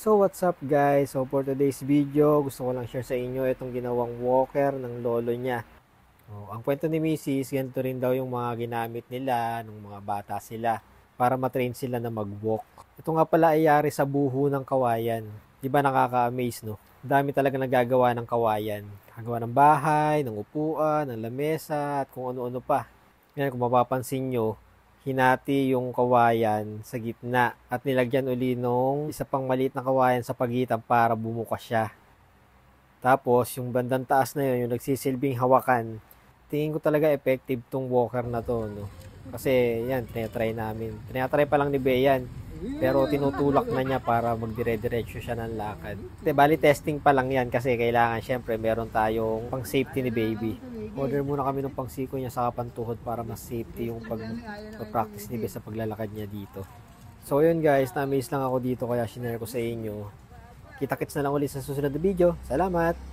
So what's up guys? So for today's video, gusto ko lang share sa inyo itong ginawang walker ng lolo niya. Ang kwento ni Mrs., ganito rin daw yung mga ginamit nila nung mga bata sila para matrain sila na mag-walk. Ito nga pala ay yari sa buho ng kawayan. Di ba nakaka-amaze, no? Dami talaga nagagawa ng kawayan. Gagawa ng bahay, ng upuan, ng lamesa, at kung ano-ano pa. Ngayon kung mapapansin nyo, hinati yung kawayan sa gitna at nilagyan uli nung isa pang maliit na kawayan sa pagitan para bumukas siya. Tapos yung bandang taas na yun, yung nagsisilbing hawakan, tingin ko talaga effective tong walker na to, no? Kasi yan, tinatry namin. Tinatry pa lang ni Beyan, pero tinutulak na niya para magdire-diretso siya ng lakad. Bali testing pa lang yan kasi kailangan syempre meron tayong pang safety ni baby. Order muna kami ng pangsiko niya sa pantuhod para mas safety yung pag-practice ni Bea sa paglalakad niya dito. So yun guys, na-amaze lang ako dito kaya shinare ko sa inyo. Kita-kits na lang ulit sa susunod na video. Salamat!